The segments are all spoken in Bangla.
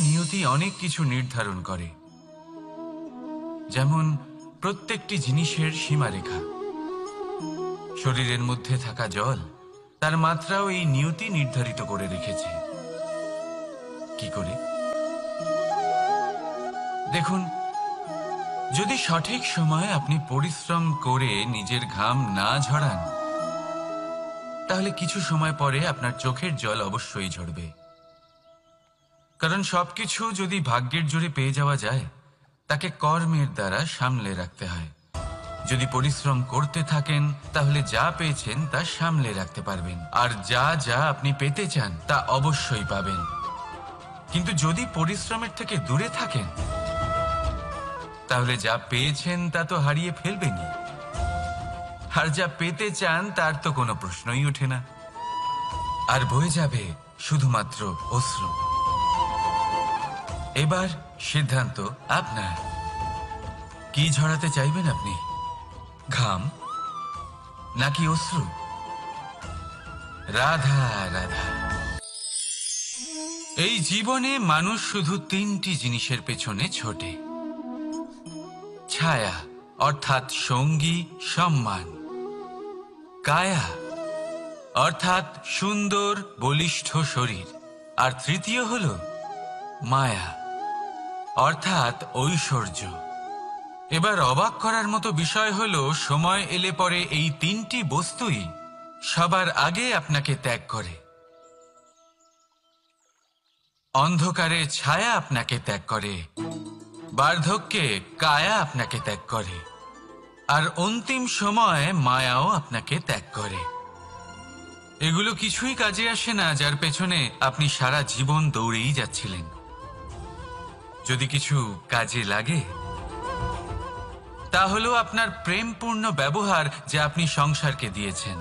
নিয়তি অনেক কিছু নির্ধারণ করে, যেমন প্রত্যেকটি জিনিসের সীমারেখা। শরীরের মধ্যে থাকা জল, তার মাত্রাও এই নিয়তি নির্ধারিত করে রেখেছে। কি করে? দেখুন, যদি সঠিক সময়ে আপনি পরিশ্রম করে নিজের ঘাম না ঝরান, তাহলে কিছু সময় পরে আপনার চোখের জল অবশ্যই ঝরবে। কারণ সবকিছু যদি ভাগ্যের জোরে পেয়ে যাওয়া যায়, তাকে কর্মের দ্বারা সামলে রাখতে হয়। যদি পরিশ্রম করতে থাকেন, তাহলে যা পেয়েছেন তা সামলে রাখতে পারবেন, আর যা যা আপনি পেতে চান তা অবশ্যই পাবেন। কিন্তু যদি পরিশ্রমের থেকে দূরে থাকেন, তাহলে যা পেয়েছেন তা তো হারিয়ে ফেলবেনই, আর যা পেতে চান তার তো কোনো প্রশ্নই ওঠে না, আর বয়ে যাবে শুধুমাত্র অশ্রু। এবার সিদ্ধান্ত আপনার। কি ঝরাতে চাইবেন আপনি? ঘাম নাকি অশ্রু? রাধা রাধা। এই জীবনে মানুষ শুধু তিনটি জিনিসের পেছনে ছোটে: ছায়া অর্থাৎ সঙ্গী সম্মান, কায়া অর্থাৎ সুন্দর বলিষ্ঠ শরীর, আর তৃতীয় হল মায়া অর্থাৎ ঐশ্বর্য। এবার অবাক করার মতো বিষয় হলো, সময় এলে পরে এই তিনটি বস্তুই সবার আগে আপনাকে ত্যাগ করে। অন্ধকারে ছায়া আপনাকে ত্যাগ করে, বার্ধক্যে কায়া আপনাকে ত্যাগ করে, আর অন্তিম সময়ে মায়াও আপনাকে ত্যাগ করে। এগুলো কিছুই কাজে আসে না যার পেছনে আপনি সারা জীবন দৌড়েই যাচ্ছিলেন। যদি কিছু কাজে লাগে, তা হলো আপনার প্রেমপূর্ণ ব্যবহার যা আপনি সংসারকে দিয়েছেন।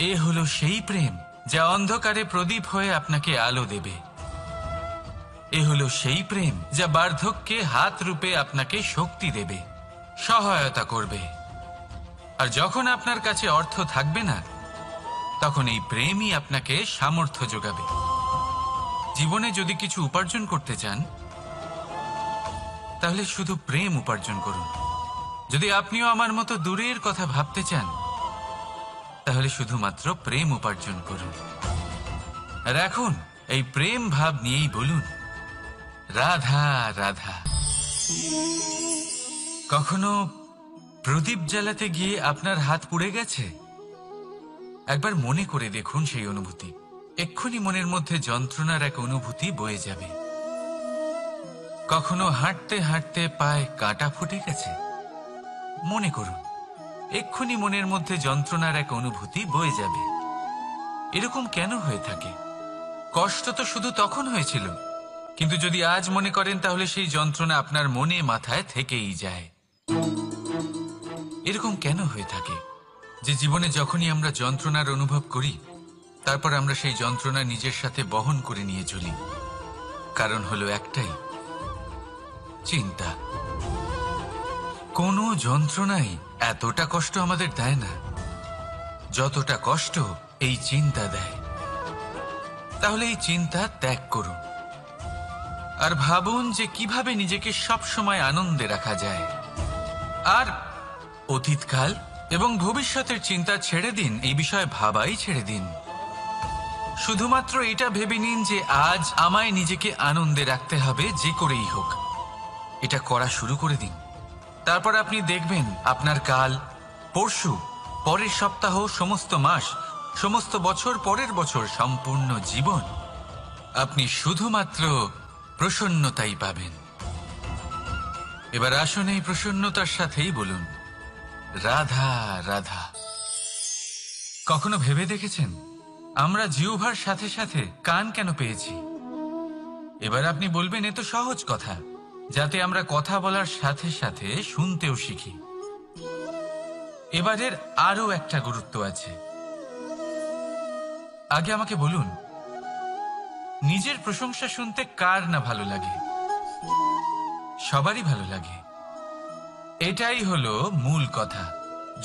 এ হলো সেই প্রেম যা অন্ধকারে প্রদীপ হয়ে আপনাকে আলো দেবে। এ হলো সেই প্রেম যা বার্ধক্যে হাত রূপে আপনাকে শক্তি দেবে, সহায়তা করবে। আর যখন আপনার কাছে অর্থ থাকবে না, তখন এই প্রেমই আপনাকে সামর্থ্য যোগাবে। জীবনে যদি কিছু উপার্জন করতে চান, তাহলে শুধু প্রেম উপার্জন করুন। যদি আপনিও আমার মতো দূরের কথা ভাবতে চান, তাহলে শুধুমাত্র প্রেম উপার্জন করুন। আর এখন এই প্রেম ভাব নিয়েই বলুন, রাধা রাধা। কখনো প্রদীপ জ্বালাতে গিয়ে আপনার হাত পুড়ে গেছে? একবার মনে করে দেখুন সেই অনুভূতি। এক্ষুনি মনের মধ্যে যন্ত্রণার এক অনুভূতি বয়ে যাবে। কখনো হাঁটতে হাঁটতে পায়ে কাঁটা ফুটে গেছে? মনে করুন, এক্ষুনি মনের মধ্যে যন্ত্রণার এক অনুভূতি বয়ে যাবে। এরকম কেন হয়ে থাকে? কষ্ট তো শুধু তখন হয়েছিল, কিন্তু যদি আজ মনে করেন, তাহলে সেই যন্ত্রণা আপনার মনে মাথায় থেকেই যায়। এরকম কেন হয়ে থাকে যে জীবনে যখনই আমরা যন্ত্রণার অনুভব করি, তারপর আমরা সেই যন্ত্রণা নিজের সাথে বহন করে নিয়ে চলি? কারণ হলো একটাই, চিন্তা। কোনো যন্ত্রণাই এতটা কষ্ট আমাদের দেয় না যতটা কষ্ট এই চিন্তা দেয়। তাহলে এই চিন্তা ত্যাগ করুন, আর ভাবুন যে কিভাবে নিজেকে সবসময় আনন্দে রাখা যায়। আর অতীতকাল এবং ভবিষ্যতের চিন্তা ছেড়ে দিন, এই বিষয়ে ভাবাই ছেড়ে দিন। শুধুমাত্র এটা ভেবে নিন যে আজ আমায় নিজেকে আনন্দে রাখতে হবে, যে করেই হোক। এটা করা শুরু করে দিন। তারপর আপনি দেখবেন আপনার কাল, পরশু, পরের সপ্তাহ, সমস্ত মাস, সমস্ত বছর, পরের বছর, সম্পূর্ণ জীবন আপনি শুধুমাত্র প্রসন্নতাই পাবেন। এবার আসুন এই প্রসন্নতার সাথেই বলুন, রাধা রাধা। কখনো ভেবে দেখেছেন আমরা জিহ্বার সাথে সাথে কান কেন পেয়েছি? এবার আপনি বলবেন, এ তো সহজ কথা, যাতে আমরা কথা বলার সাথে সাথে শুনতেও শিখি। এবারের আরো একটা গুরুত্ব আছে। আগে আমাকে বলুন, নিজের প্রশংসা শুনতে কার না ভালো লাগে? সবারই ভালো লাগে। এটাই হলো মূল কথা।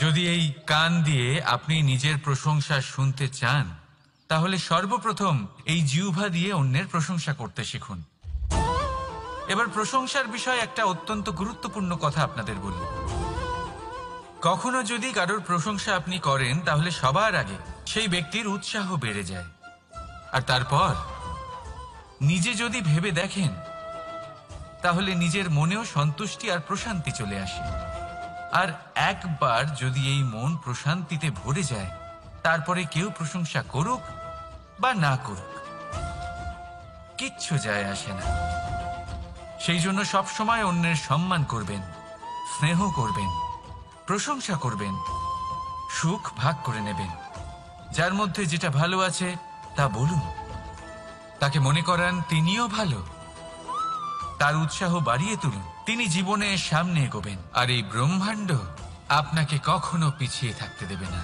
যদি এই কান দিয়ে আপনি নিজের প্রশংসা শুনতে চান, তাহলে সর্বপ্রথম এই জিহ্বা দিয়ে অন্যের প্রশংসা করতে শিখুন। এবার প্রশংসার বিষয়ে একটা অত্যন্ত গুরুত্বপূর্ণ কথা আপনাদের বলি। কখনো যদি কারোর প্রশংসা আপনি করেন তাহলে সবার আগে সেই ব্যক্তির উৎসাহ বেড়ে যায়, আর তারপর নিজে যদি ভেবে দেখেন তাহলে নিজের মনেও সন্তুষ্টি আর প্রশান্তি চলে আসে। আর একবার যদি এই মন প্রশান্তিতে ভরে যায়, তারপরে কেউ প্রশংসা করুক বা না করুক কিচ্ছু যায় আসে না। সেই জন্য সবসময় অন্যের সম্মান করবেন, স্নেহ করবেন, প্রশংসা করবেন, সুখ ভাগ করে নেবেন। যার মধ্যে যেটা ভালো আছে তা বলুন, তাকে মনে করান তিনিও ভালো, তার উৎসাহ বাড়িয়ে তুলুন। তিনি জীবনে সামনে এগোবেন, আর এই ব্রহ্মাণ্ড আপনাকে কখনো পিছিয়ে থাকতে দেবে না।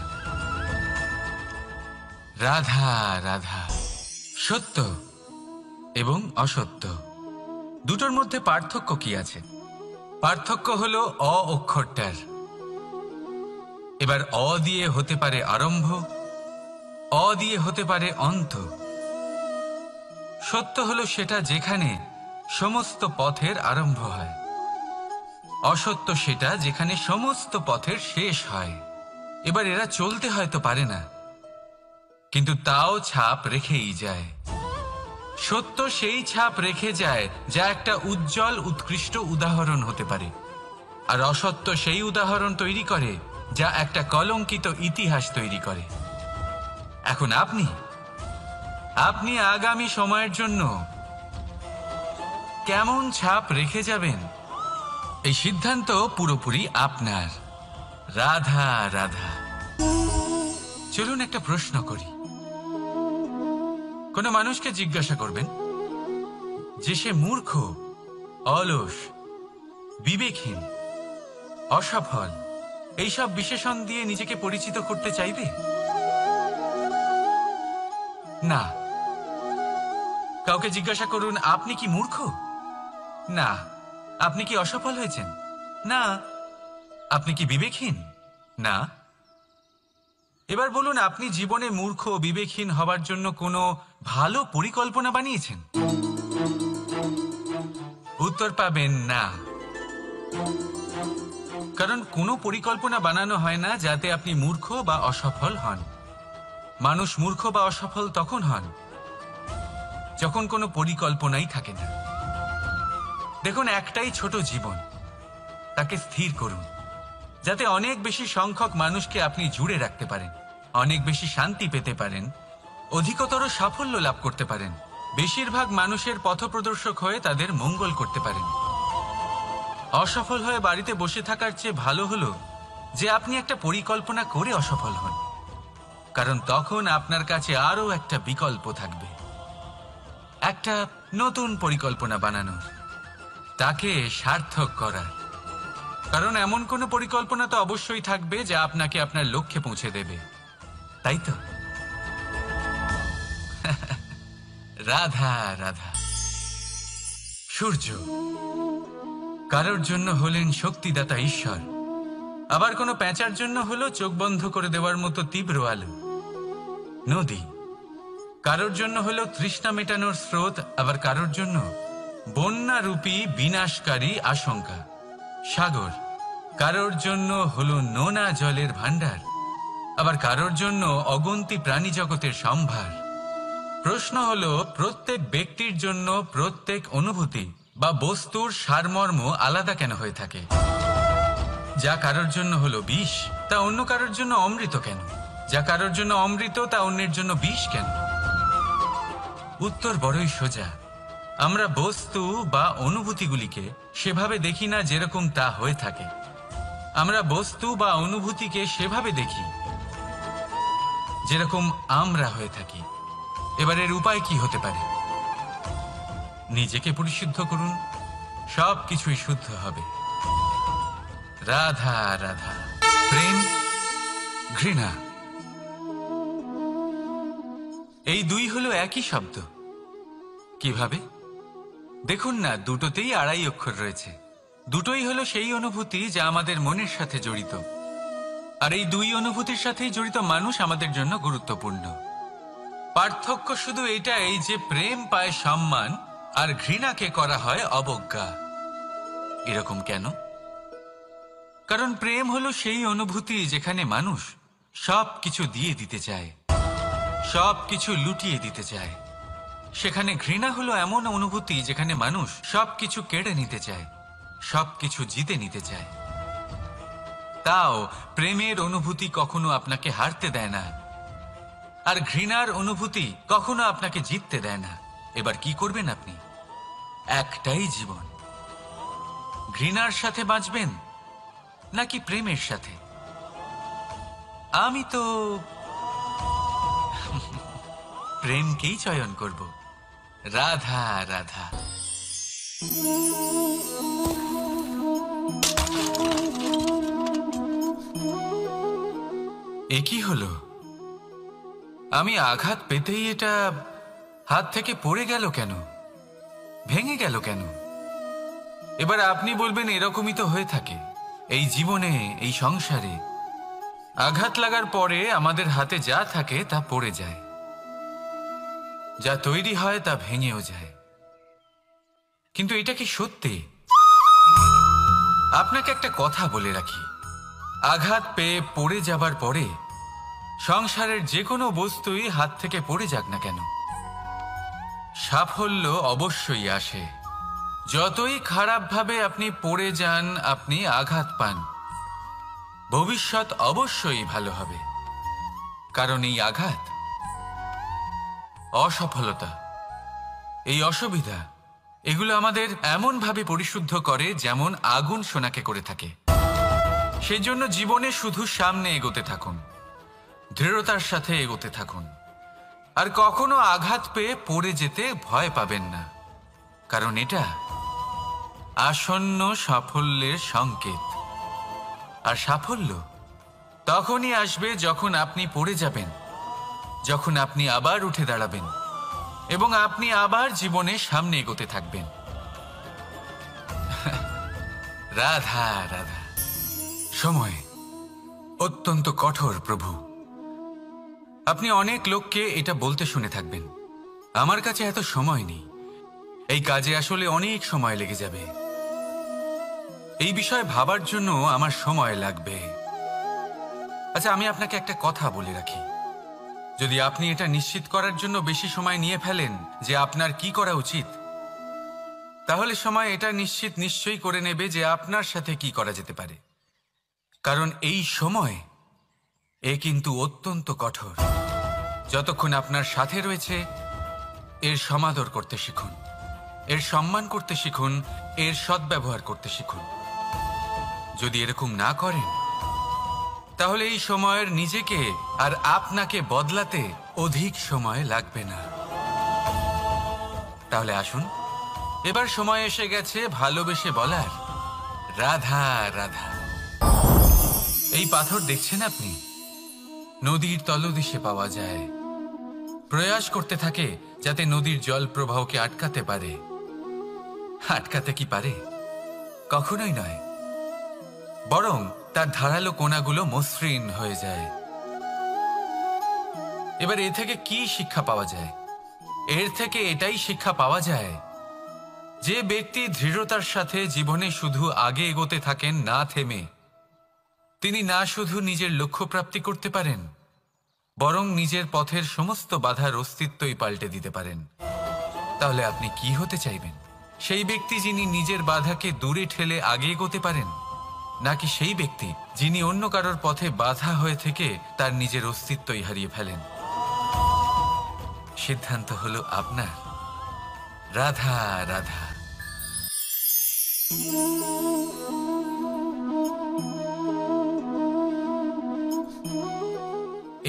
রাধা রাধা। সত্য এবং অসত্য দুটোর মধ্যে পার্থক্য কি আছে? পার্থক্য হলো অ অক্ষরটার। এবার অ দিয়ে হতে পারে আরম্ভ, অ দিয়ে হতে পারে অন্ত। সত্য হলো সেটা যেখানে সমস্ত পথের আরম্ভ হয়, অসত্য সেটা যেখানে সমস্ত পথের শেষ হয়। এবার এরা চলতে হয়তো পারে না, কিন্তু তাও ছাপ রেখেই যায়। সত্য সেই ছাপ রেখে যায় যা একটা উজ্জ্বল উৎকৃষ্ট উদাহরণ হতে পারে, আর অসত্য সেই উদাহরণ তৈরি করে যা একটা কলঙ্কিত ইতিহাস তৈরি করে। এখন আপনি আগামী সময়ের জন্য কেমন ছাপ রেখে যাবেন, এই সিদ্ধান্ত পুরোপুরি আপনার। রাধা রাধা। চলুন একটা প্রশ্ন করি। কোনো মানুষকে জিজ্ঞাসা করবেন যে সে মূর্খ, অলস, বিবেকহীন, অসফল এইসব বিশেষণ দিয়ে নিজেকে পরিচিত করতে চাইবে? না। কাউকে জিজ্ঞাসা করুন আপনি কি মূর্খ? না। আপনি কি অসফল হয়েছেন? না। আপনি কি বিবেকহীন? না। এবার বলুন আপনি জীবনে মূর্খ ও বিবেকহীন হবার জন্য কোনো ভালো পরিকল্পনা বানিয়েছেন? উত্তর পাবেন না। কারণ কোনো পরিকল্পনা বানানো হয় না যাতে আপনি মূর্খ বা অসফল হন। মানুষ মূর্খ বা অসফল তখন হন যখন কোনো পরিকল্পনাই থাকে না। দেখুন, একটাই ছোট জীবন, তাকে স্থির করুন যাতে অনেক বেশি সংখ্যক মানুষকে আপনি জুড়ে রাখতে পারেন, অনেক বেশি শান্তি পেতে পারেন, অধিকতর সাফল্য লাভ করতে পারেন, বেশিরভাগ মানুষের পথপ্রদর্শক হয়ে তাদের মঙ্গল করতে পারেন। অসফল হয়ে বাড়িতে বসে থাকার চেয়ে ভালো হলো যে আপনি একটা পরিকল্পনা করে অসফল হন, কারণ তখন আপনার কাছে আরও একটা বিকল্প থাকবে, একটা নতুন পরিকল্পনা বানানোর, তাকে সার্থক করার। কারণ এমন কোনো পরিকল্পনা তো অবশ্যই থাকবে যা আপনাকে আপনার লক্ষ্যে পৌঁছে দেবে, তাই তো? রাধা রাধা। সূর্য কারোর জন্য হলেন শক্তিদাতা ঈশ্বর, আবার কোনো প্যাঁচার জন্য হলো চোখ বন্ধ করে দেওয়ার মতো তীব্র আলো। নদী কারোর জন্য হলো তৃষ্ণা মেটানোর স্রোত, আবার কারোর জন্য বন্যারূপী বিনাশকারী আশঙ্কা। সাগর কারোর জন্য হলো নোনা জলের ভান্ডার, আবার কারোর জন্য অগন্তি প্রাণী জগতের সম্ভার। প্রশ্ন হলো প্রত্যেক ব্যক্তির জন্য প্রত্যেক অনুভূতি বা বস্তুর সারমর্ম আলাদা কেন হয়ে থাকে? যা কারোর জন্য হলো বিষ তা অন্য কারোর জন্য অমৃত কেন? যা কারোর জন্য অমৃত তা অন্যের জন্য বিষ কেন? উত্তর বড়ই সোজা। আমরা বস্তু বা অনুভূতিগুলিকে সেভাবে দেখি না যেরকম তা হয়ে থাকে। আমরা বস্তু বা অনুভূতিকে সেভাবে দেখি যেরকম আমরা হয়ে থাকি। এবার এর উপায় কি হতে পারে? নিজেকে পরিশুদ্ধ করুন, সব কিছুই শুদ্ধ হবে। রাধা রাধা। প্রেম, ঘৃণা, এই দুই হলো একই শব্দ। কিভাবে? দেখুন না, দুটোতেই আড়াই অক্ষর রয়েছে। দুটোই হলো সেই অনুভূতি যা আমাদের মনের সাথে জড়িত, আর এই দুই অনুভূতির সাথেই জড়িত মানুষ আমাদের জন্য গুরুত্বপূর্ণ। পার্থক্য শুধু এটাই যে প্রেম পায় সম্মান আর ঘৃণাকে করা হয় অবজ্ঞা। এরকম কেন? কারণ প্রেম হলো সেই অনুভূতি যেখানে মানুষ সব কিছু দিয়ে দিতে চায়, সব কিছু লুটিয়ে দিতে চায়। সেখানে ঘৃণা হলো এমন অনুভূতি যেখানে মানুষ সব কিছু কেড়ে নিতে চায়, সব কিছু জিতে নিতে চায়। তাও প্রেমের অনুভূতি কখনো আপনাকে হারতে দেয় না, আর ঘৃণার অনুভূতি কখনো আপনাকে জিততে দেয় না। এবার কি করবেন আপনি? একটাই জীবন, ঘৃণার সাথে বাঁচবেন নাকি প্রেমের সাথে? আমি তো প্রেমকেই চয়ন করব। রাধা রাধা। এ কি হলো? আমি আঘাত পেতেই এটা হাত থেকে পড়ে গেল কেন, ভেঙে গেল কেন? এবার আপনি বলবেন এরকমই তো হয়ে থাকে এই জীবনে, এই সংসারে। আঘাত লাগার পরে আমাদের হাতে যা থাকে তা পড়ে যায়, যা তৈরি হয় তা ভেঙেও যায়। কিন্তু এটা কি সত্যি? আপনাকে একটা কথা বলে রাখি, আঘাত পেয়ে পড়ে যাবার পরে সংসারের যে কোনো বস্তুই হাত থেকে পড়ে যাক না কেন, সাফল্য অবশ্যই আসে। যতই খারাপভাবে আপনি পড়ে যান, আপনি আঘাত পান, ভবিষ্যৎ অবশ্যই ভালো হবে। কারণ এই আঘাত, অসফলতা, এই অসুবিধা, এগুলো আমাদের এমনভাবে পরিশুদ্ধ করে যেমন আগুন সোনাকে করে থাকে। সেজন্য জীবনে শুধু সামনে এগোতে থাকুন, দৃঢ়তার সাথে এগোতে থাকুন, আর কখনো আঘাত পেয়ে পড়ে যেতে ভয় পাবেন না। কারণ এটা আসন্ন সাফল্যের সংকেত। আর সাফল্য তখনই আসবে যখন আপনি পড়ে যাবেন, যখন আপনি আবার উঠে দাঁড়াবেন এবং আপনি আবার জীবনে সামনে এগোতে থাকবেন। রাধা রাধা। সময় অত্যন্ত কঠোর প্রভু। আপনি অনেক লোককে এটা বলতে শুনে থাকবেন, আমার কাছে এত সময় নেই, এই কাজে আসলে অনেক সময় লেগে যাবে, এই বিষয়ে ভাবার জন্য আমার সময় লাগবে। আচ্ছা, আমি আপনাকে একটা কথা বলে রাখি, যদি আপনি এটা নিশ্চিত করার জন্য বেশি সময় নিয়ে ফেলেন যে আপনার কি করা উচিত, তাহলে সময় এটা নিশ্চয়ই করে নেবে যে আপনার সাথে কি করা যেতে পারে। কারণ এই সময় এ কিন্তু অত্যন্ত কঠোর। যতক্ষণ আপনার সাথে রয়েছে এর সমাদর করতে শিখুন, এর সম্মান করতে শিখুন, এর সদ্ব্যবহার করতে শিখুন। যদি এরকম না করেন তাহলে এই সময়ের নিজেকে আর আপনাকে বদলাতে অধিক সময় লাগবে না। তাহলে আসুন, এবার সময় এসে গেছে ভালোবেসে বলার রাধা রাধা। এই পাথর দেখছেন আপনি, নদীর তলদেশে পাওয়া যায়। প্রয়াস করতে থাকে যাতে নদীর জল প্রবাহকে আটকাতে পারে। আটকাতে কি পারে? কখনোই নয়, বরং তার ধারালো কোণাগুলো মসৃণ হয়ে যায়। এবার এ থেকে কি শিক্ষা পাওয়া যায়? এর থেকে এটাই শিক্ষা পাওয়া যায় যে ব্যক্তি দৃঢ়তার সাথে জীবনে শুধু আগে এগোতে থাকেন না থেমে, তিনি না শুধু নিজের লক্ষ্য প্রাপ্তি করতে পারেন, বরং নিজের পথের সমস্ত বাধার অস্তিত্বই পাল্টে দিতে পারেন। তাহলে আপনি কি হতে চাইবেন? সেই ব্যক্তি যিনি নিজের বাধাকে দূরে ঠেলে আগে এগোতে পারেন, নাকি সেই ব্যক্তি যিনি অন্য কারোর পথে বাধা হয়ে থেকে তার নিজের অস্তিত্বই হারিয়ে ফেলেন? সিদ্ধান্ত হলো আপনার। রাধা রাধা।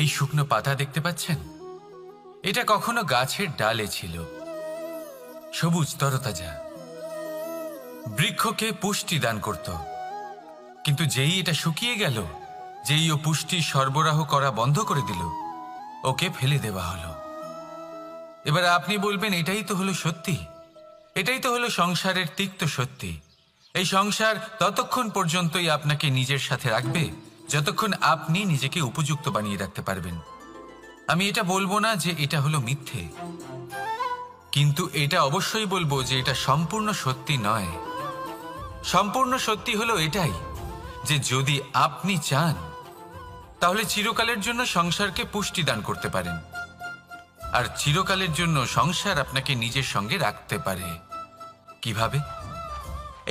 এই শুকনো পাতা দেখতে পাচ্ছেন? এটা কখনো গাছের ডালে ছিল, সবুজ তরতাজা, বৃক্ষকে পুষ্টি দান করত। কিন্তু যেই এটা শুকিয়ে গেল, যেই ও পুষ্টি সরবরাহ করা বন্ধ করে দিল, ওকে ফেলে দেওয়া হলো। এবার আপনি বলবেন এটাই তো হলো সত্যি, এটাই তো হলো সংসারের তিক্ত সত্যি। এই সংসার ততক্ষণ পর্যন্তই আপনাকে নিজের সাথে রাখবে যতক্ষণ আপনি নিজেকে উপযুক্ত বানিয়ে রাখতে পারবেন। আমি এটা বলবো না যে এটা হলো মিথ্যে, কিন্তু এটা অবশ্যই বলবো যে এটা সম্পূর্ণ সত্যি নয়। সম্পূর্ণ সত্যি হলো এটাই যে যদি আপনি চান তাহলে চিরকালের জন্য সংসারকে পুষ্টি দান করতে পারেন, আর চিরকালের জন্য সংসার আপনাকে নিজের সঙ্গে রাখতে পারে। কিভাবে?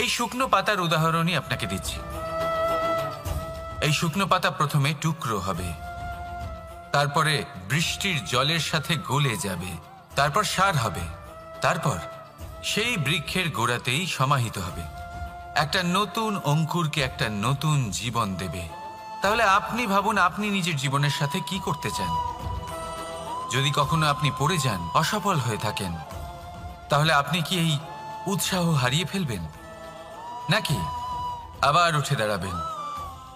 এই শুকনো পাতার উদাহরণই আপনাকে দিচ্ছি। এই শুকনো পাতা প্রথমে টুকরো হবে, তারপরে বৃষ্টির জলের সাথে গলে যাবে, তারপর সার হবে, তারপর সেই বৃক্ষের গোড়াতেই সমাহিত হবে, একটা নতুন অঙ্কুরকে একটা নতুন জীবন দেবে। তাহলে আপনি ভাবুন আপনি নিজের জীবনের সাথে কি করতে চান। যদি কখনো আপনি পড়ে যান, অসফল হয়ে থাকেন, তাহলে আপনি কি এই উৎসাহ হারিয়ে ফেলবেন, নাকি আবার উঠে দাঁড়াবেন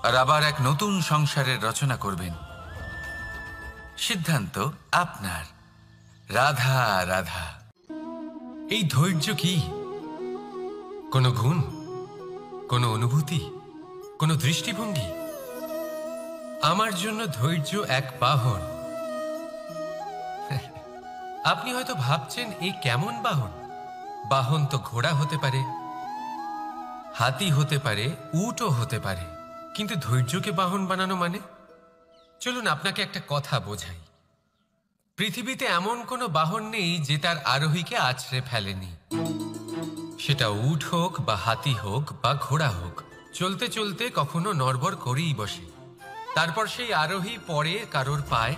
আর আবার এক নতুন সংসারের রচনা করবেন? সিদ্ধান্ত আপনার। রাধা রাধা। এই ধৈর্য কি কোনো গুণ, কোনো অনুভূতি, কোনো দৃষ্টিভঙ্গি? আমার জন্য ধৈর্য এক বাহন। আপনি হয়তো ভাবছেন এই কেমন বাহন? বাহন তো ঘোড়া হতে পারে, হাতি হতে পারে, উটও হতে পারে, কিন্তু ধৈর্যকে বাহন বানানো মানে? চলুন আপনাকে একটা কথা বোঝাই। পৃথিবীতে এমন কোনো বাহন নেই যে তার আরোহীকে আছড়ে ফেলেনি। সেটা উট হোক বা হাতি হোক বা ঘোড়া হোক, চলতে চলতে কখনো নড়বড় করেই বসে। তারপর সেই আরোহী পড়ে কারোর পায়,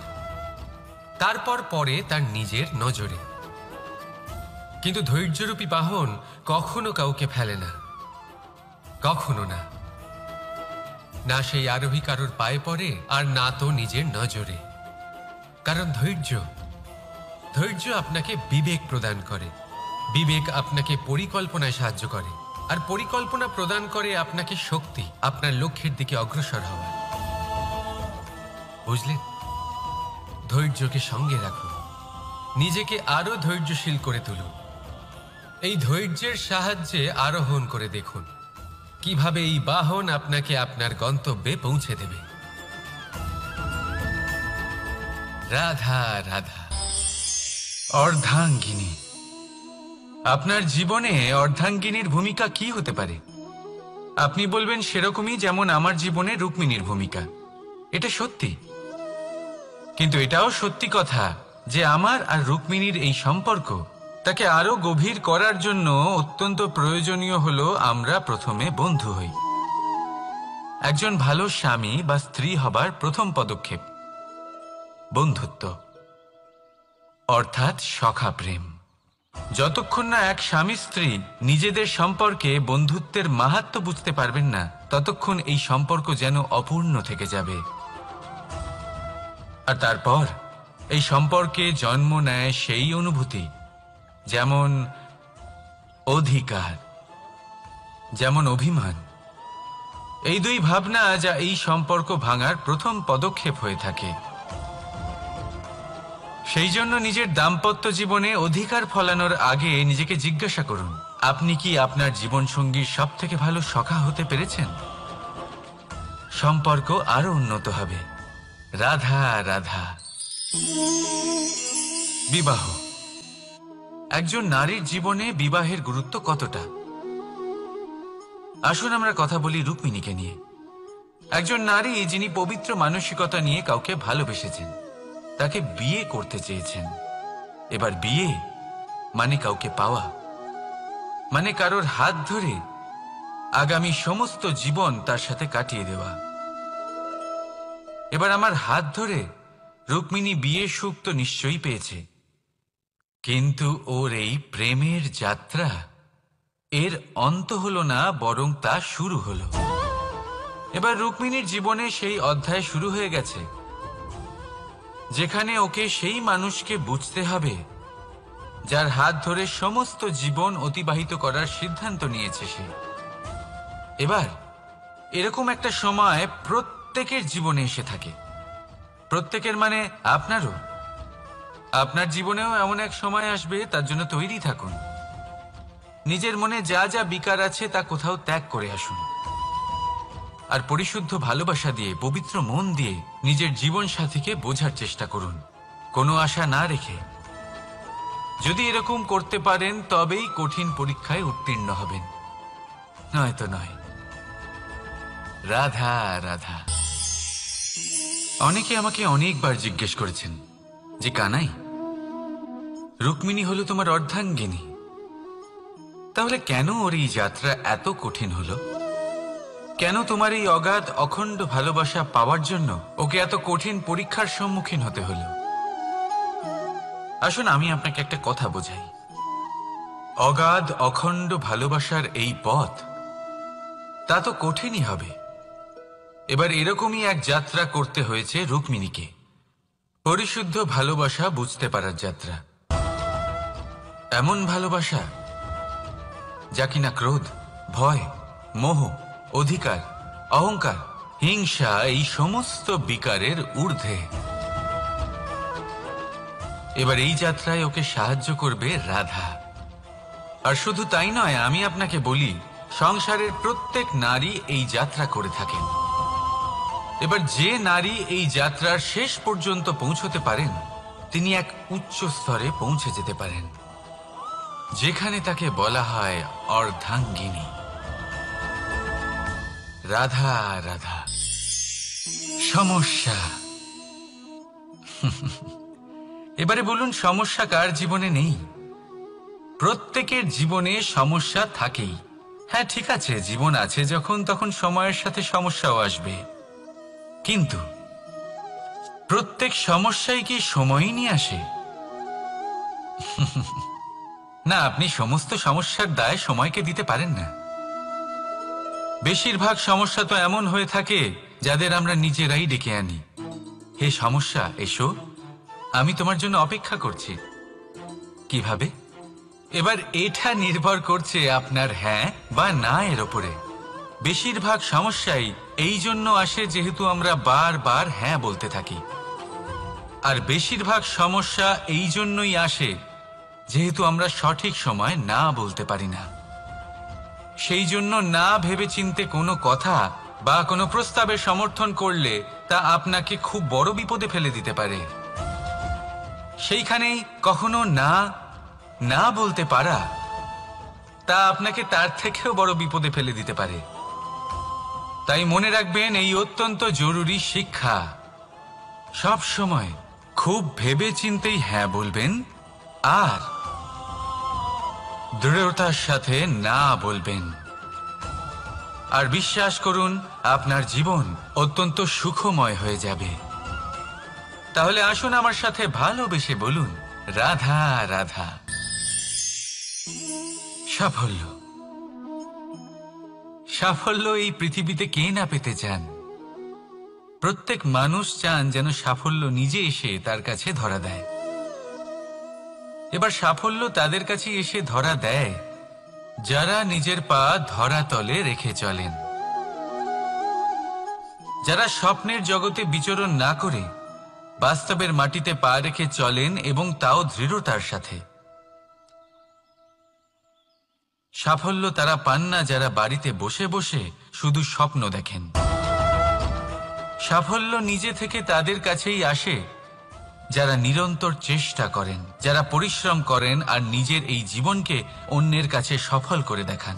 তারপর পড়ে তার নিজের নজরে। কিন্তু ধৈর্যরূপী বাহন কখনো কাউকে ফেলে না, কখনো না। না সেই আরোহী কারোর পায়ে পড়ে, আর না তো নিজের নজরে। কারণ ধৈর্য আপনাকে বিবেক প্রদান করে, বিবেক আপনাকে পরিকল্পনায় সাহায্য করে, আর পরিকল্পনা প্রদান করে আপনাকে শক্তি, আপনার লক্ষ্যের দিকে অগ্রসর হওয়ার। বুঝলেন? ধৈর্যকে সঙ্গে রাখুন, নিজেকে আরো ধৈর্যশীল করে তুলুন। এই ধৈর্যের সাহায্যে আরোহণ করে দেখুন কিভাবে এই বাহন আপনাকে আপনার গন্তব্যে পৌঁছে দেবে। রাধা রাধা। অর্ধাঙ্গিনী। আপনার জীবনে অর্ধাঙ্গিনীর ভূমিকা কি হতে পারে? আপনি বলবেন সেরকমই যেমন আমার জীবনে রুক্মিণীর ভূমিকা। এটা সত্যি, কিন্তু এটাও সত্যি কথা যে আমার আর রুক্মিণীর এই সম্পর্ক, তাকে আরো গভীর করার জন্য অত্যন্ত প্রয়োজনীয় হলো আমরা প্রথমে বন্ধু হই। একজন ভালো স্বামী বা স্ত্রী হবার প্রথম পদক্ষেপ বন্ধুত্ব, অর্থাৎ সখা প্রেম। যতক্ষণ না এক স্বামী স্ত্রী নিজেদের সম্পর্কে বন্ধুত্বের মাহাত্ম্য বুঝতে পারবেন না, ততক্ষণ এই সম্পর্ক যেন অপূর্ণ থেকে যাবে। আর তারপর এই সম্পর্কে জন্ম নেয় সেই অনুভূতি, যেমন অধিকার, যেমন অভিমান। এই দুই ভাবনা যা এই সম্পর্ক ভাঙার প্রথম পদক্ষেপ হয়ে থাকে। সেই জন্য নিজের দাম্পত্য জীবনে অধিকার ফলানোর আগে নিজেকে জিজ্ঞাসা করুন, আপনি কি আপনার জীবনসঙ্গীর সব থেকে ভালো সখা হতে পেরেছেন? সম্পর্ক আরো উন্নত হবে। রাধা রাধা। বিবাহ। একজন নারীর জীবনে বিবাহের গুরুত্ব কতটা? আসুন আমরা কথা বলি রুক্মিণীকে নিয়ে। একজন নারী যিনি পবিত্র মানসিকতা নিয়ে কাউকে ভালোবেসেছেন, তাকে বিয়ে করতে চেয়েছেন। এবার বিয়ে মানে কাউকে পাওয়া, মানে কারোর হাত ধরে আগামী সমস্ত জীবন তার সাথে কাটিয়ে দেওয়া। এবার আমার হাত ধরে রুক্মিণী বিয়ের সুখ তো নিশ্চয়ই পেয়েছে, কিন্তু ওর এই প্রেমের যাত্রা, এর অন্ত হলো না, বরং তা শুরু হলো। এবার রুক্মিণীর জীবনে সেই অধ্যায় শুরু হয়ে গেছে যেখানে ওকে সেই মানুষকে বুঝতে হবে যার হাত ধরে সমস্ত জীবন অতিবাহিত করার সিদ্ধান্ত নিয়েছে সে। এবার এরকম একটা সময় প্রত্যেকের জীবনে এসে থাকে। প্রত্যেকের মানে আপনারও। আপনার জীবনেও এমন এক সময় আসবে, তার জন্য তৈরি থাকুন। নিজের মনে যা যা বিকার আছে তা কোথাও ত্যাগ করে আসুন, আর পরিশুদ্ধ ভালোবাসা দিয়ে, পবিত্র মন দিয়ে নিজের জীবন সাথীকে বোঝার চেষ্টা করুন, কোনো আশা না রেখে। যদি এরকম করতে পারেন তবেই কঠিন পরীক্ষায় উত্তীর্ণ হবেন, নয়তো নয়। রাধা রাধা। অনেকে আমাকে অনেকবার জিজ্ঞেস করেছেন যে কানাই, রুক্মিণী হলো তোমার অর্ধাঙ্গিনী, তাহলে কেন ওর এই যাত্রা এত কঠিন হলো? কেন তোমার এই অগাধ অখণ্ড ভালোবাসা পাওয়ার জন্য ওকে এত কঠিন পরীক্ষার সম্মুখীন হতে হলো? আসুন আমি আপনাকে একটা কথা বোঝাই। অগাধ অখণ্ড ভালোবাসার এই পথ, তা তো কঠিনই হবে। এবার এরকমই এক যাত্রা করতে হয়েছে রুক্মিণীকে, পরিশুদ্ধ ভালোবাসা বুঝতে পারার যাত্রা। এমন ভালোবাসা যা কিনা ক্রোধ, ভয়, মোহ, অধিকার, অহংকার, হিংসা এই সমস্ত বিকারের ঊর্ধ্বে। এবার এই যাত্রায় ওকে সাহায্য করবে রাধা। আর শুধু তাই নয়, আমি আপনাকে বলি, সংসারের প্রত্যেক নারী এই যাত্রা করে থাকেন। এবার যে নারী এই যাত্রার শেষ পর্যন্ত পৌঁছতে পারেন, তিনি এক উচ্চ স্তরে পৌঁছে যেতে পারেন, যেখানে তাকে বলা হয় অর্ধাঙ্গিনী। রাধা রাধা। সমস্যা। এবারে বলুন, সমস্যা কার জীবনে নেই? প্রত্যেকের জীবনে সমস্যা থাকেই। হ্যাঁ ঠিক আছে, জীবন আছে যখন, তখন সময়ের সাথে সমস্যাও আসবে। কিন্তু প্রত্যেক সমস্যাই কি সময়ই নিয়ে আসে? না, আপনি সমস্ত সমস্যার দায় সময়কে দিতে পারেন না। বেশিরভাগ সমস্যা তো এমন হয়ে থাকে যাদের আমরা নিজেরাই ডেকে আনি। হে সমস্যা, এসো, আমি তোমার জন্য অপেক্ষা করছি। কিভাবে? এবার এটা নির্ভর করছে আপনার হ্যাঁ বা না এর ওপরে। বেশিরভাগ সমস্যাই এই জন্য আসে যেহেতু আমরা বারবার হ্যাঁ বলতে থাকি, আর বেশিরভাগ সমস্যা এই জন্যই আসে যেহেতু আমরা সঠিক সময় না বলতে পারি না। সেই জন্য না ভেবেচিন্তে কোনো কথা বা কোনো প্রস্তাবের সমর্থন করলে তা আপনাকে খুব বড় বিপদে ফেলে দিতে পারে। সেইখানেই কখনো না না বলতে পারা, তা আপনাকে তার থেকেও বড় বিপদে ফেলে দিতে পারে। তাই মনে রাখবেন, এই অত্যন্ত জরুরি শিক্ষা। সব সময় খুব ভেবে চিন্তেই হ্যাঁ বলবেন, আর দৃঢ়তার সাথে না বলবেন। আর বিশ্বাস করুন, আপনার জীবন অত্যন্ত সুখময় হয়ে যাবে। তাহলে আসুন আমার সাথে ভালোবেসে বলুন, রাধা রাধা। সাফল্য। সাফল্য এই পৃথিবীতে কে না পেতে চান? প্রত্যেক মানুষ চান যেন সাফল্য নিজে এসে তার কাছে ধরা দেয়। এবার সাফল্য তাদের কাছে এসে ধরা দেয় যারা নিজের পা ধরাতলে রেখে চলেন, যারা স্বপ্নের জগতে বিচরণ না করে বাস্তবের মাটিতে পা রেখে চলেন, এবং তাও দৃঢ়তার সাথে। সাফল্য তারা পান না যারা বাড়িতে বসে বসে শুধু স্বপ্ন দেখেন। সাফল্য নিজে থেকে তাদের কাছেই আসে যারা নিরন্তর চেষ্টা করেন, যারা পরিশ্রম করেন আর নিজের এই জীবনকে অন্যের কাছে সফল করে দেখান।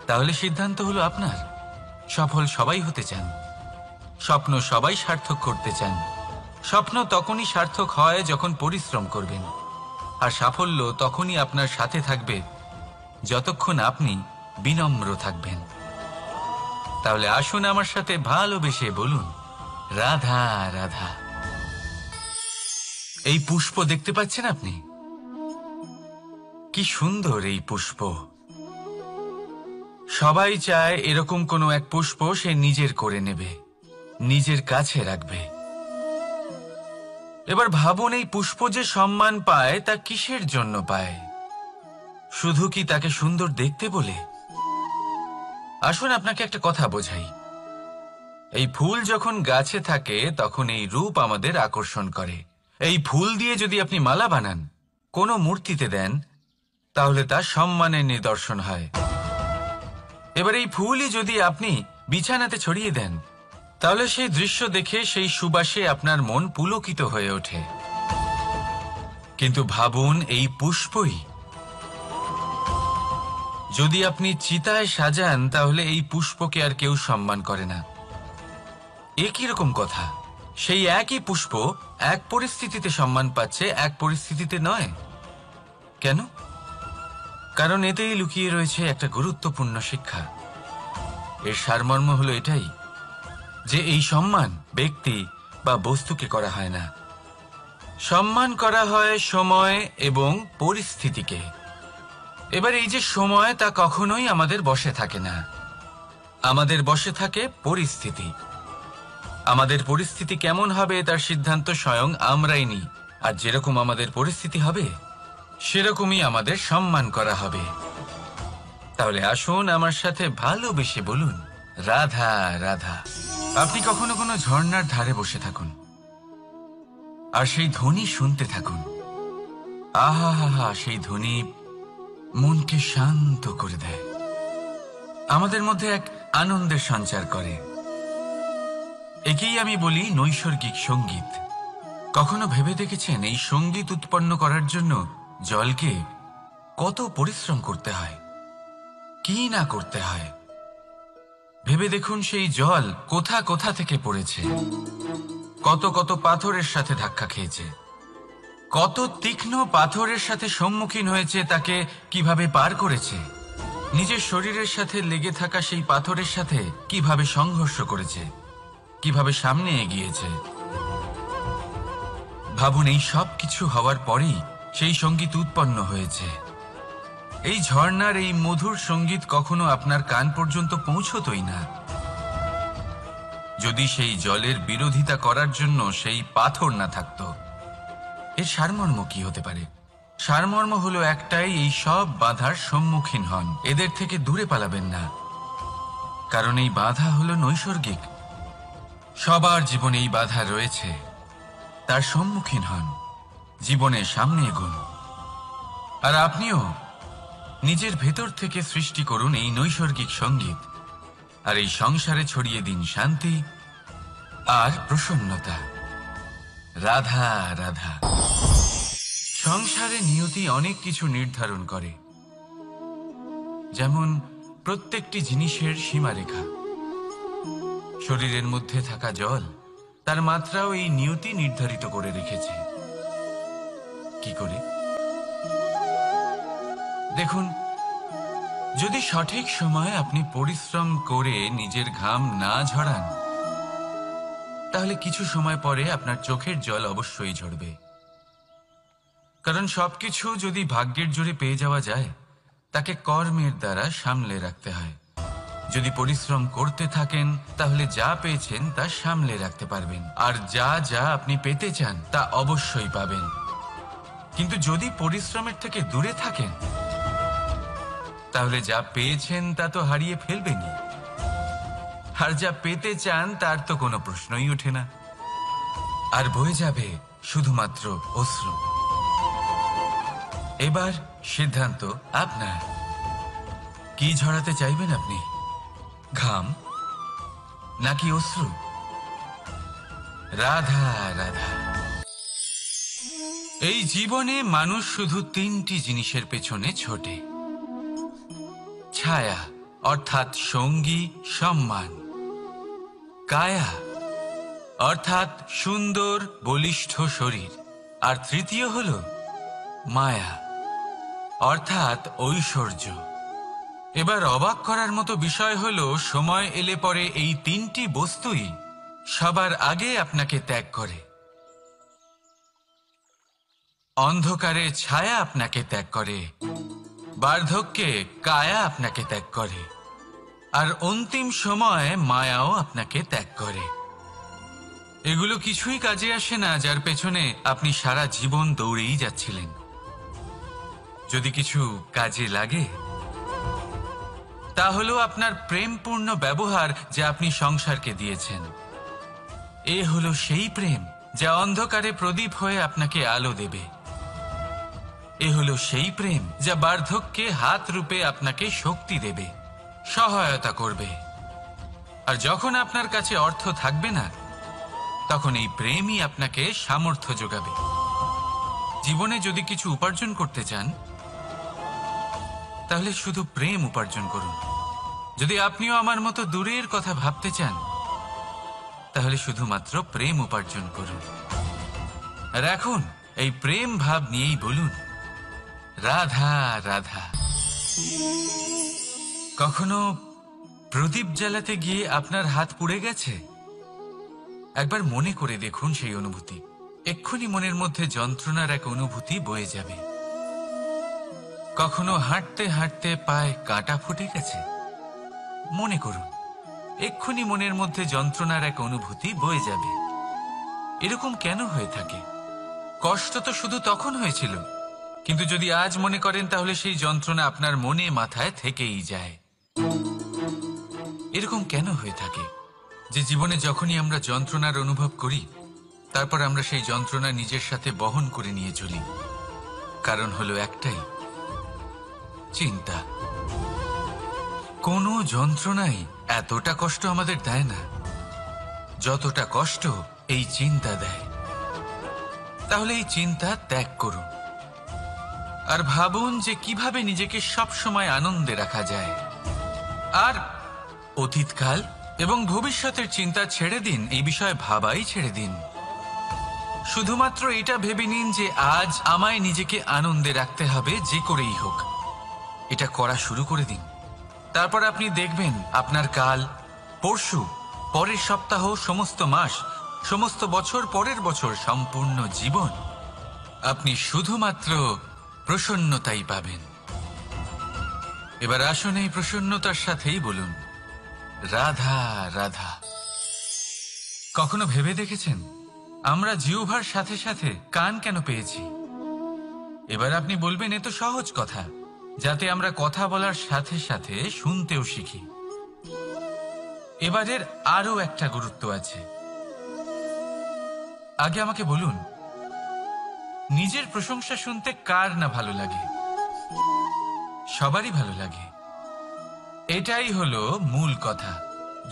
তাহলে সিদ্ধান্ত হলো আপনার। সফল সবাই হতে চান, স্বপ্ন সবাই সার্থক করতে চান। স্বপ্ন তখনই সার্থক হয় যখন পরিশ্রম করবেন, আর সাফল্য তখনই আপনার সাথে থাকবে যতক্ষণ আপনি বিনম্র থাকবেন। তাহলে আসুন আমার সাথে ভালোবেসে বলুন, রাধা রাধা। এই পুষ্প দেখতে পাচ্ছেন আপনি? কি সুন্দর এই পুষ্প। সবাই চায় এরকম কোনো এক পুষ্প সে নিজের করে নেবে, নিজের কাছে রাখবে। এবার ভাবুন, এই পুষ্প যে সম্মান পায় তা কিসের জন্য পায়? শুধু কি তাকে সুন্দর দেখতে বলে? আসুন আপনাকে একটা কথা বোঝাই। এই ফুল যখন গাছে থাকে তখন এই রূপ আমাদের আকর্ষণ করে। এই ফুল দিয়ে যদি আপনি মালা বানান, কোনো মূর্তিতে দেন, তাহলে তা সম্মানের নিদর্শন হয়। এবার এই ফুলই যদি আপনি বিছানাতে ছড়িয়ে দেন, তাহলে সেই দৃশ্য দেখে সেই সুবাসে আপনার মন পুলকিত হয়ে ওঠে। কিন্তু ভাবুন, এই পুষ্পই যদি আপনি চিতায় সাজান তাহলে এই পুষ্পকে আর কেউ সম্মান করে না। এ কিরকম কথা? সেই একই পুষ্প এক পরিস্থিতিতে সম্মান পাচ্ছে, এক পরিস্থিতিতে নয়। কেন? কারণ এতেই লুকিয়ে রয়েছে একটা গুরুত্বপূর্ণ শিক্ষা। এর সারমর্ম হলো এটাই যে এই সম্মান ব্যক্তি বা বস্তুকে করা হয় না, সম্মান করা হয় সময় এবং পরিস্থিতিকে। এবার এই যে সময়, তা কখনোই আমাদের বশে থাকে না। আমাদের বশে থাকে পরিস্থিতি। আমাদের পরিস্থিতি কেমন হবে তার সিদ্ধান্ত স্বয়ং আমরাই নিই। আর যেরকম আমাদের পরিস্থিতি হবে সেরকমই আমাদের সম্মান করা হবে। তাহলে আসুন আমার সাথে ভালোবেসে বলুন, রাধা রাধা। আপনি কখনো কোনো ঝর্ণার ধারে বসে থাকুন আর সেই ধ্বনি শুনতে থাকুন। আহা হা হা, সেই ধ্বনি মনকে শান্ত করে দেয়, আমাদের মধ্যে এক আনন্দের সঞ্চার করে। একেই আমি বলি নৈসর্গিক সঙ্গীত। কখনো ভেবে দেখেছেন এই সঙ্গীত উৎপন্ন করার জন্য জলকে কত পরিশ্রম করতে হয়, কি না করতে হয়? ভেবে দেখুন, সেই জল কোথা কোথা থেকে পড়েছে, কত কত পাথরের সাথে ধাক্কা খেয়েছে, কত তীক্ষ্ণ পাথরের সাথে সম্মুখীন হয়েছে, তাকে কিভাবে পার করেছে, নিজের শরীরের সাথে লেগে থাকা সেই পাথরের সাথে কিভাবে সংঘর্ষ করেছে, কিভাবে সামনে এগিয়েছে। ভাবুন, এই সব কিছু হওয়ার পরেই সেই সঙ্গীত উৎপন্ন হয়েছে। এই ঝর্ণার এই মধুর সঙ্গীত কখনো আপনার কান পর্যন্ত পৌঁছতই না যদি সেই জলের বিরোধিতা করার জন্য সেই পাথর না থাকতো। এর সারমর্ম কি হতে পারে? সারমর্ম হলো একটাই, এই সব বাধার সম্মুখীন হন, এদের থেকে দূরে পালাবেন না। কারণ এই বাধা হলো নৈসর্গিক, সবার জীবনে এই বাধা রয়েছে। তার সম্মুখীন হন, জীবনের সামনে এগোন। আর আপনিও নিজের ভেতর থেকে সৃষ্টি করুন এই নৈসর্গিক সঙ্গীত, আর এই সংসারে ছড়িয়ে দিন শান্তি আর প্রসন্নতা। রাধা রাধা। সংসারে নিয়তি অনেক কিছু নির্ধারণ করে, যেমন প্রত্যেকটি জিনিসের সীমারেখা। শরীরের মধ্যে থাকা জল, তার মাত্রাও এই নিয়তি নির্ধারিত করে রেখেছে। কি করে? দেখুন, যদি সঠিক সময়ে আপনি পরিশ্রম করে নিজের ঘাম না ঝরান, তাহলে কিছু সময় পরে আপনার চোখের জল অবশ্যই ঝরবে। কারণ সবকিছু যদি ভাগ্যের জোরে পেয়ে যাওয়া যায়, তাকে কর্মের দ্বারা সামলে রাখতে হয়। যদি পরিশ্রম করতে থাকেন, তাহলে যা পেয়েছেন তা সামলে রাখতে পারবেন, আর যা যা আপনি পেতে চান তা অবশ্যই পাবেন। কিন্তু যদি পরিশ্রমের থেকে দূরে থাকেন, তাহলে যা পেয়েছেন তা তো হারিয়ে ফেলবেনই, আর যা পেতে চান তার তো কোনো প্রশ্নই ওঠে না, আর বয়ে যাবে শুধুমাত্র অশ্রু। এবার সিদ্ধান্ত আপনার। কি ঝরাতে চাইবেন আপনি? ঘাম নাকি অশ্রু? রাধা রাধা। এই জীবনে মানুষ শুধু তিনটি জিনিসের পেছনে ছোটে: ছায়া অর্থাৎ সঙ্গী সম্মান, কায়া অর্থাৎ সুন্দর বলিষ্ঠ শরীর, আর তৃতীয় হল মায়া অর্থাৎ ঐশ্বর্য। এবার অবাক করার মতো বিষয় হলো, সময় এলে পরে এই তিনটি বস্তুই সবার আগে আপনাকে ত্যাগ করে। অন্ধকারে ছায়া আপনাকে ত্যাগ করে, বার্ধক্যে কায়া আপনাকে ত্যাগ করে, আর অন্তিম সময়ে মায়াও আপনাকে ত্যাগ করে। এগুলো কিছুই কাজে আসে না যার পেছনে আপনি সারা জীবন দৌড়েই যাচ্ছিলেন। যদি কিছু কাজে লাগে, তা হলো আপনার প্রেমপূর্ণ ব্যবহার যা আপনি সংসারকে দিয়েছেন। এ হলো সেই প্রেম যা অন্ধকারে প্রদীপ হয়ে আপনাকে আলো দেবে। এ হলো সেই প্রেম যা বার্ধক্যে হাত রূপে আপনাকে শক্তি দেবে, সহায়তা করবে। আর যখন আপনার কাছে অর্থ থাকবে না, তখন এই প্রেমই আপনাকে সামর্থ্য যোগাবে। জীবনে যদি কিছু উপার্জন করতে চান তাহলে শুধু প্রেম উপার্জন করুন। যদি আপনিও আমার মতো দূরের কথা ভাবতে চান তাহলে শুধুমাত্র প্রেম উপার্জন করুন। আর এখন এই প্রেম ভাব নিয়েই বলুন, রাধা রাধা। কখনো প্রদীপ জ্বালাতে গিয়ে আপনার হাত পুড়ে গেছে? একবার মনে করে দেখুন সেই অনুভূতি। এক্ষুনি মনের মধ্যে যন্ত্রণার এক অনুভূতি বয়ে যাবে। কখনো হাঁটতে হাঁটতে পায়ে কাঁটা ফুটে গেছে? মনে করুন, এক্ষুনি মনের মধ্যে যন্ত্রণার এক অনুভূতি বয়ে যাবে। এরকম কেন হয়ে থাকে? কষ্ট তো শুধু তখন হয়েছিল, কিন্তু যদি আজ মনে করেন তাহলে সেই যন্ত্রণা আপনার মনে মাথায় থেকেই যায়। এরকম কেন হয়ে থাকে যে জীবনে যখনই আমরা যন্ত্রণার অনুভব করি তারপর আমরা সেই যন্ত্রণা নিজের সাথে বহন করে নিয়ে চলি? কারণ হলো একটাই, চিন্তা। কোনো যন্ত্রণাই এতটা কষ্ট আমাদের দেয় না যতটা কষ্ট এই চিন্তা দেয়। তাহলে এই চিন্তা ত্যাগ করুন আর ভাবুন যে কিভাবে নিজেকে সবসময় আনন্দে রাখা যায়। আর অতীতকাল এবং ভবিষ্যতের চিন্তা ছেড়ে দিন, এই বিষয়ে ভাবাই ছেড়ে দিন। শুধুমাত্র এটা ভেবে নিন যে আজ আমায় নিজেকে আনন্দে রাখতে হবে যে করেই হোক। এটা করা শুরু করে দিন। তারপর আপনি দেখবেন আপনার কাল, পরশু, পরের সপ্তাহ, সমস্ত মাস, সমস্ত বছর, পরের বছর, সম্পূর্ণ জীবন আপনি শুধুমাত্র প্রসন্নতাই পাবেন। এবার আসুন এই প্রসন্নতার সাথেই বলুন, রাধা রাধা। কখনো ভেবে দেখেছেন আমরা জিহ্বার সাথে সাথে কান কেন পেয়েছি? এবার আপনি বলবেন, এ তো সহজ কথা, যাতে আমরা কথা বলার সাথে সাথে শুনতেও শিখি। এবারের আরো একটা গুরুত্ব আছে। আগে আমাকে বলুন, নিজের প্রশংসা শুনতে কার না ভালো লাগে? সবারই ভালো লাগে। এটাই হলো মূল কথা।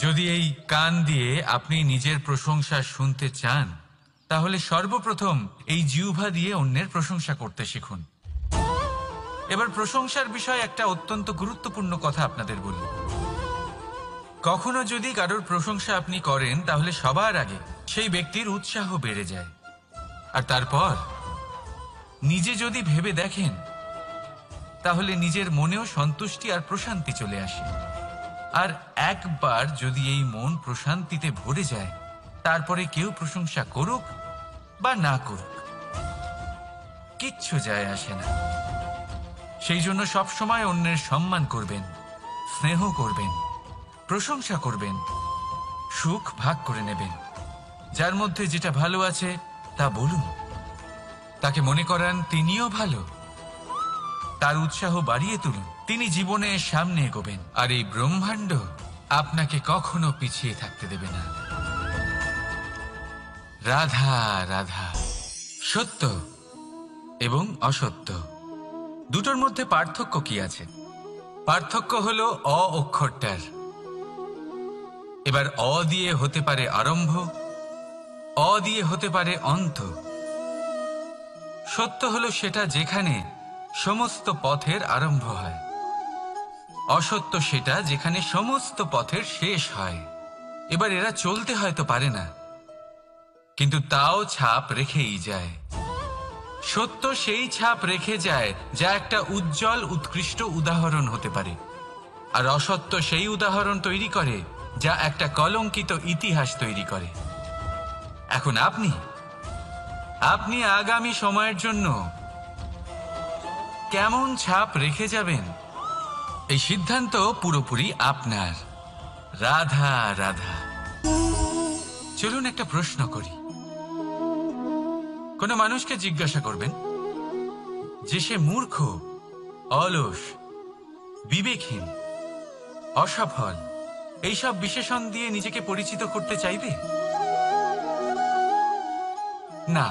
যদি এই কান দিয়ে আপনি নিজের প্রশংসা শুনতে চান তাহলে সর্বপ্রথম এই জিহ্বা দিয়ে অন্যের প্রশংসা করতে শিখুন। এবার প্রশংসার বিষয়ে একটা অত্যন্ত গুরুত্বপূর্ণ কথা আপনাদের বলি। কখনো যদি কারোর প্রশংসা আপনি করেন তাহলে সবার আগে সেই ব্যক্তির উৎসাহ বেড়ে যায়। আর তারপর নিজে যদি ভেবে দেখেন তাহলে নিজের মনেও সন্তুষ্টি আর প্রশান্তি চলে আসে। আর একবার যদি এই মন প্রশান্তিতে ভরে যায় তারপরে কেউ প্রশংসা করুক বা না করুক কিচ্ছু যায় আসে না। সেই জন্য সবসময় অন্যের সম্মান করবেন, স্নেহ করবেন, প্রশংসা করবেন, সুখ ভাগ করে নেবেন। যার মধ্যে যেটা ভালো আছে তা বলুন, তাকে মনে করান তিনিও ভালো, তার উৎসাহ বাড়িয়ে তুলুন। তিনি জীবনে সামনে এগোবেন আর এই ব্রহ্মাণ্ড আপনাকে কখনো পিছিয়ে থাকতে দেবে না। রাধা রাধা। সত্য এবং অসত্য দুটোর মধ্যে পার্থক্য কি আছে? পার্থক্য হলো অ অক্ষরটার। এবার অ দিয়ে হতে পারে আরম্ভ, অ দিয়ে হতে পারে অন্ত। সত্য হলো সেটা যেখানে সমস্ত পথের আরম্ভ হয়, অসত্য সেটা যেখানে সমস্ত পথের শেষ হয়। এবার এরা চলতে হয়তো পারে না, কিন্তু তাও ছাপ রেখেই যায়। সত্য সেই ছাপ রেখে যায় যা একটা উজ্জ্বল উৎকৃষ্ট উদাহরণ হতে পারে, আর অসত্য সেই উদাহরণ তৈরি করে যা একটা কলঙ্কিত ইতিহাস তৈরি করে। এখন আপনি আগামী সময়ের জন্য কেমন ছাপ রেখে যাবেন এই সিদ্ধান্ত পুরোপুরি আপনার। রাধা রাধা। চলুন একটা প্রশ্ন করি। কোন মানুষকে জিজ্ঞাসা করবেন যে সে মূর্খ, অলস, বিবেকহীন, অসফল এইসব বিশেষণ দিয়ে নিজেকে পরিচিত করতে চাইবে? না।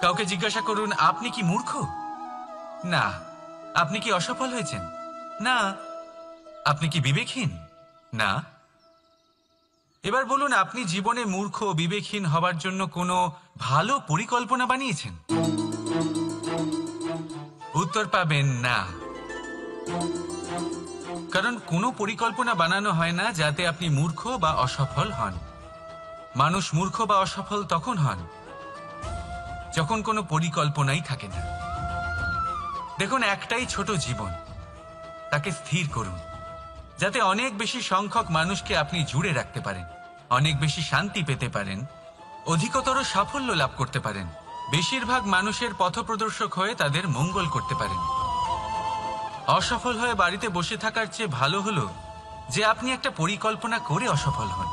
কাউকে জিজ্ঞাসা করুন, আপনি কি মূর্খ? না। আপনি কি অসফল হয়েছেন? না। আপনি কি বিবেকহীন? না। এবার বলুন, আপনি জীবনে মূর্খ ও বিবেকহীন হবার জন্য কোনো ভালো পরিকল্পনা বানিয়েছেন? উত্তর পাবেন না। কারণ কোনো পরিকল্পনা বানানো হয় না যাতে আপনি মূর্খ বা অসফল হন। মানুষ মূর্খ বা অসফল তখন হন যখন কোনো পরিকল্পনাই থাকে না। দেখুন, একটাই ছোট জীবন, তাকে স্থির করুন যাতে অনেক বেশি সংখ্যক মানুষকে আপনি জুড়ে রাখতে পারেন, অনেক বেশি শান্তি পেতে পারেন, অধিকতর সাফল্য লাভ করতে পারেন, বেশিরভাগ মানুষের পথপ্রদর্শক হয়ে তাদের মঙ্গল করতে পারেন। অসফল হয়ে বাড়িতে বসে থাকার চেয়ে ভালো হলো যে আপনি একটা পরিকল্পনা করে অসফল হন,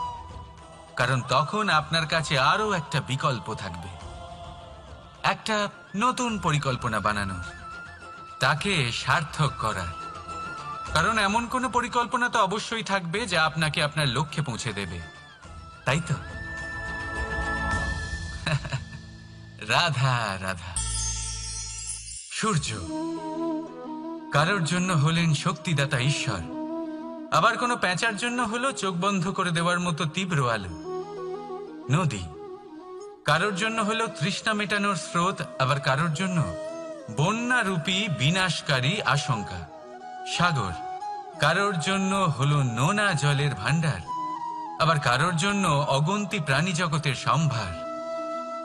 কারণ তখন আপনার কাছে আরও একটা বিকল্প থাকবে, একটা নতুন পরিকল্পনা বানানোর, তাকে সার্থক করার। কারণ এমন কোনো পরিকল্পনা তো অবশ্যই থাকবে যা আপনাকে আপনার লক্ষ্যে পৌঁছে দেবে, তাই তো? রাধা রাধা। সূর্য কারোর জন্য হলেন শক্তিদাতা ঈশ্বর, আবার কোনো প্যাঁচার জন্য হলো চোখ বন্ধ করে দেওয়ার মতো তীব্র আলো। নদী কারোর জন্য হলো তৃষ্ণা মেটানোর স্রোত, আবার কারোর জন্য বন্যারূপী বিনাশকারী আশঙ্কা। সাগর কারোর জন্য হলো নোনা জলের ভাণ্ডার, আবার কারোর জন্য অগন্তি প্রাণী জগতের সম্ভার।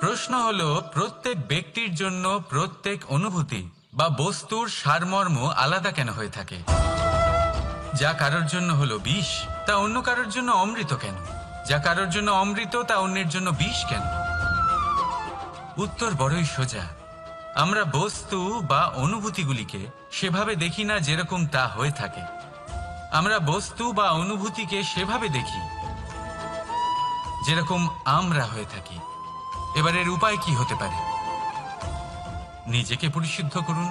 প্রশ্ন হলো, প্রত্যেক ব্যক্তির জন্য প্রত্যেক অনুভূতি বা বস্তুর সারমর্ম আলাদা কেন হয়ে থাকে? যা কারোর জন্য হলো বিষ, তা অন্য কারোর জন্য অমৃত কেন? যা কারোর জন্য অমৃত, তা অন্যের জন্য বিষ কেন? উত্তর বড়ই সোজা। আমরা বস্তু বা অনুভূতিগুলিকে সেভাবে দেখি না যেরকম তা হয়ে থাকে। আমরা বস্তু বা অনুভূতিকে সেভাবে দেখি যেরকম আমরা হয়ে থাকি। এবার এর উপায় কি হতে পারে? নিজেকে পরিশুদ্ধ করুন,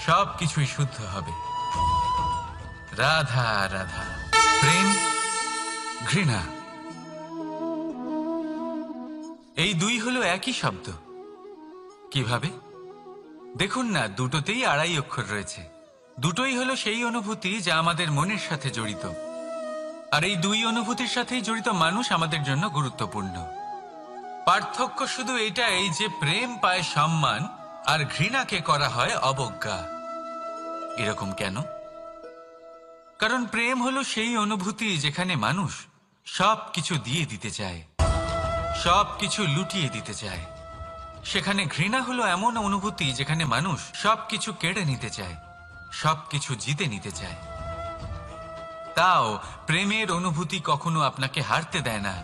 সব কিছুই শুদ্ধ হবে। রাধা রাধা। প্রেম, ঘৃণা, এই দুই হলো একই শব্দ। কিভাবে? দেখুন না, দুটোতেই আড়াই অক্ষর রয়েছে। দুটোই হলো সেই অনুভূতি যা আমাদের মনের সাথে জড়িত, আর এই দুই অনুভূতির সাথেই জড়িত মানুষ আমাদের জন্য গুরুত্বপূর্ণ। পার্থক্য শুধু এটাই যে প্রেম পায় সম্মান আর ঘৃণাকে করা হয় অবজ্ঞা। এরকম কেন? কারণ প্রেম হলো সেই অনুভূতি যেখানে মানুষ সব কিছু দিয়ে দিতে চায়, সব কিছু লুটিয়ে দিতে চায়। সেখানে ঘৃণা হলো এমন অনুভূতি যেখানে মানুষ সবকিছু কেড়ে নিতে চায়, সবকিছু জিতে নিতে চায়। তাও প্রেমের অনুভূতি কখনো আপনাকে হারতে দেয় না,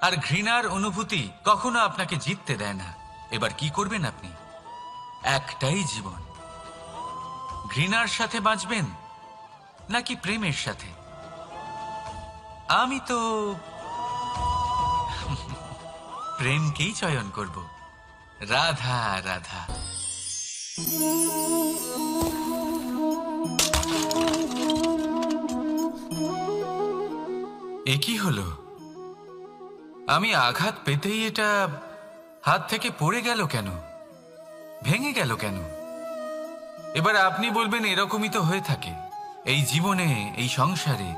আর ঘৃণার অনুভূতি কখনো আপনাকে জিততে দেয় না। এবার কি করবেন আপনি? একটাই জীবন, ঘৃণার সাথে বাঁচবেন নাকি প্রেমের সাথে? আমি তো প্রেমকেই চয়ন করব। রাধা রাধা। এ কি হলো? আমি আঘাত পেতেই এটা হাত থেকে পড়ে গেল কেন? ভেঙে গেল কেন? এবার আপনি বলবেন, এরকমই তো হয়ে থাকে এই জীবনে, এই সংসারে।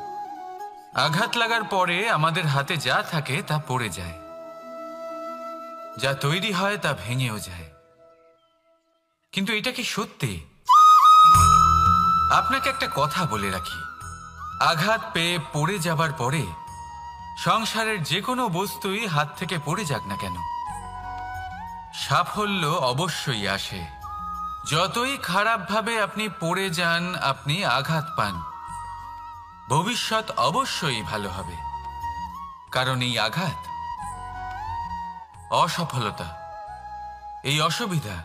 আঘাত লাগার পরে আমাদের হাতে যা থাকে তা পড়ে যায়, যা তৈরি হয় তা ভেঙেও যায়। কিন্তু এটা কি সত্যি? আপনাকে একটা কথা বলে রাখি, আঘাত পেয়ে পড়ে যাবার পরে সংসারের যে কোনো বস্তুই হাত থেকে পড়ে যাক না কেন, সাফল্য অবশ্যই আসে। যতই খারাপভাবে আপনি পড়ে যান, আপনি আঘাত পান, ভবিষ্যৎ অবশ্যই ভালো হবে। কারণ এই আঘাত, অসফলতা, এই অসুবিধা,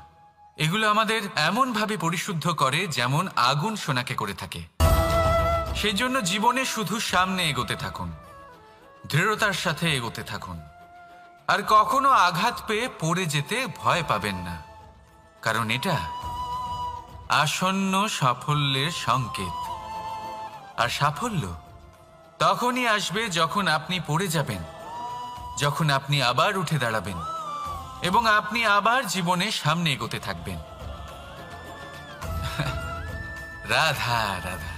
এগুলো আমাদের এমনভাবে পরিশুদ্ধ করে যেমন আগুন সোনাকে করে থাকে। সেজন্য জীবনে শুধু সামনে এগোতে থাকুন, দৃঢ়তার সাথে এগোতে থাকুন, আর কখনো আঘাত পেয়ে পড়ে যেতে ভয় পাবেন না। কারণ এটা আসন্ন সাফল্যের সংকেত। আর সাফল্য তখনই আসবে যখন আপনি পড়ে যাবেন, যখন আপনি আবার উঠে দাঁড়াবেন এবং আপনি আবার জীবনে সামনে এগোতে থাকবেন। রাধা রাধা।